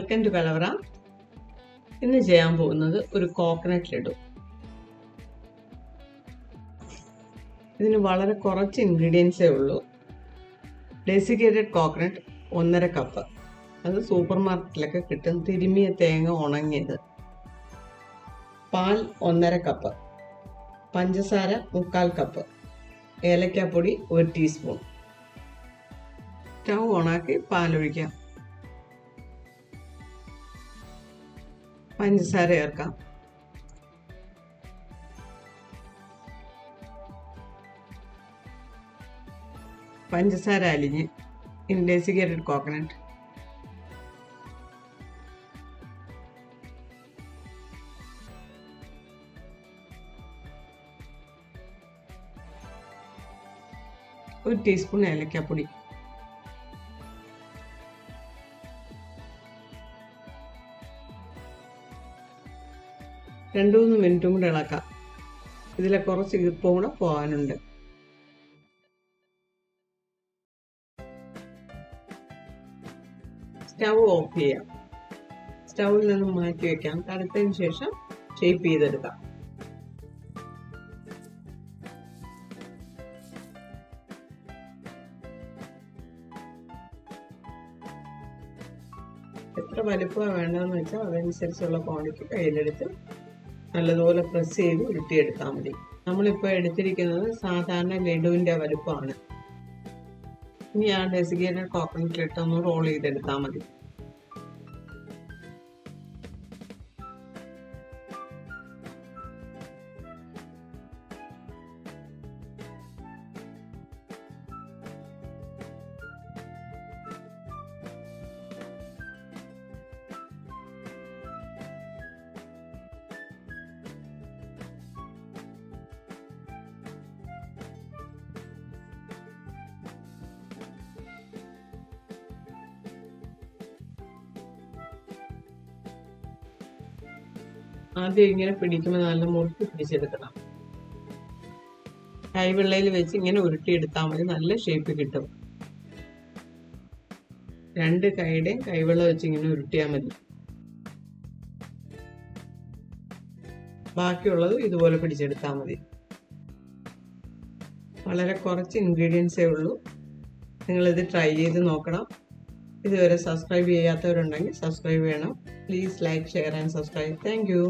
Welcome to കലവറ. ഇന്ന് ചെയ്യാൻ പോകുന്നത് ഒരു കോക്കനട്ട് ലഡു. ഇതിന് വളരെ കുറച്ച് ഇൻഗ്രീഡിയൻസേ ഉള്ളൂ. ഡെസിക്കേറ്റഡ് കോക്കനട്ട് 1.5 കപ്പ്, അത് സൂപ്പർ മാർക്കറ്റിലൊക്കെ കിട്ടും. തിരുമിയ തേങ്ങ ഉണങ്ങിയത്. പാൽ 1.5 കപ്പ്, പഞ്ചസാര 3/4 കപ്പ്, ഏലക്കാപ്പൊടി 1 ടീസ്പൂൺ. സ്റ്റൗ ഓണാക്കി പാലൊഴിക്കാം. പഞ്ചസാര ചേർക്കാം. പഞ്ചസാര അലിഞ്ഞ് ഡെസിക്കേറ്റഡ് കോക്കനട്ട്. ഒരു ടീസ്പൂൺ ഏലക്കാപ്പൊടി. രണ്ട് 3 മിനിറ്റും കൂടെ ഇളക്കാം. ഇതിലെ കുറച്ച് ഈർപ്പം കൂടെ പോകാനുണ്ട്. സ്റ്റൗ ഓഫ് ചെയ്യാം. സ്റ്റൗവിൽ നിന്ന് മാറ്റി വെക്കാം. തണുത്തതിന് ശേഷം ഷേപ്പ് ചെയ്തെടുക്കാം. എത്ര വലുപ്പമാണ് വേണ്ടതെന്ന് വെച്ചാൽ അതനുസരിച്ചുള്ള ക്വാണ്ടിറ്റി കയ്യിലെടുത്ത് നല്ലതുപോലെ പ്രസ് ചെയ്ത് ഉരുട്ടിയെടുത്താൽ മതി. നമ്മളിപ്പോൾ എടുത്തിരിക്കുന്നത് സാധാരണ ലഡുവിൻ്റെ വലുപ്പമാണ്. ഇനി ആ ഡെസിക്കേറ്റഡ് കോക്കനട്ടിലിട്ട് ഒന്ന് റോൾ ചെയ്തെടുത്താൽ മതി. ആദ്യം ഇങ്ങനെ പിടിക്കുമ്പോൾ നല്ല മുറുക്കി പിടിച്ചെടുക്കണം. കൈവെള്ളയിൽ വെച്ച് ഇങ്ങനെ ഉരുട്ടിയെടുത്താൽ മതി. നല്ല ഷേപ്പ് കിട്ടും. 2 കൈയുടെയും കൈവെള്ളം വെച്ച് ഇങ്ങനെ ഉരുട്ടിയാൽ മതി. ബാക്കിയുള്ളത് ഇതുപോലെ പിടിച്ചെടുത്താൽ മതി. വളരെ കുറച്ച് ഇൻഗ്രീഡിയൻസേ ഉള്ളൂ. നിങ്ങളിത് ട്രൈ ചെയ്ത് നോക്കണം. ഇതുവരെ സബ്സ്ക്രൈബ് ചെയ്യാത്തവരുണ്ടെങ്കിൽ സബ്സ്ക്രൈബ് ചെയ്യണം. Please like, share and subscribe. Thank you.